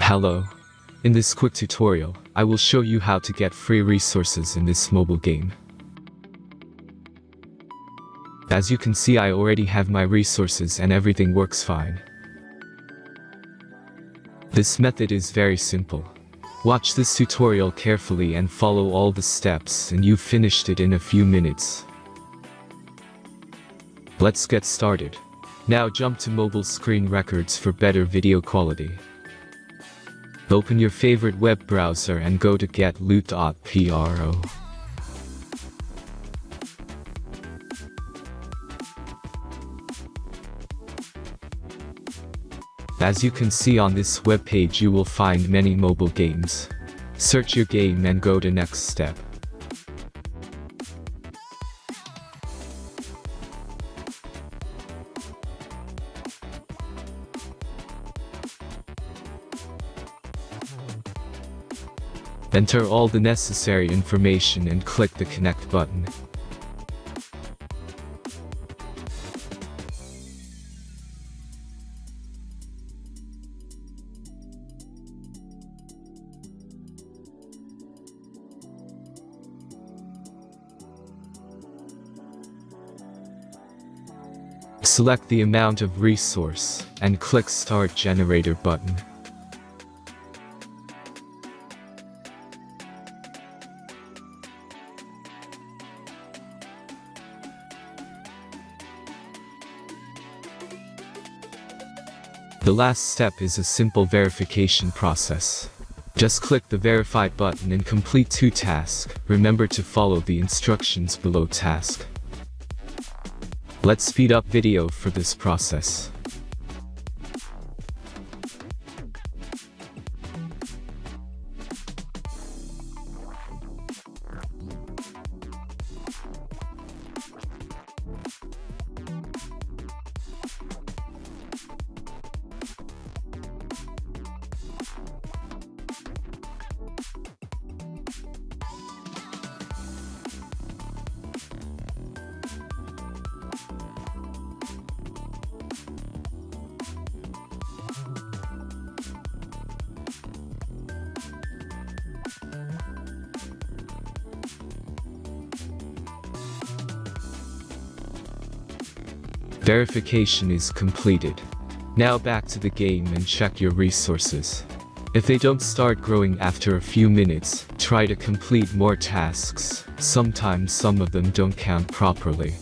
Hello. In this quick tutorial, I will show you how to get free resources in this mobile game. As you can see, I already have my resources and everything works fine. This method is very simple. Watch this tutorial carefully and follow all the steps and you've finished it in a few minutes. Let's get started. Now jump to mobile screen records for better video quality. Open your favorite web browser and go to getloot.pro. As you can see on this web page, you will find many mobile games. Search your game and go to next step. Enter all the necessary information and click the connect button. Select the amount of resource and click Start Generator button. The last step is a simple verification process. Just click the Verified button and complete 2 tasks. Remember to follow the instructions below task. Let's speed up video for this process. Verification is completed. Now back to the game and check your resources. If they don't start growing after a few minutes, try to complete more tasks. Sometimes some of them don't count properly.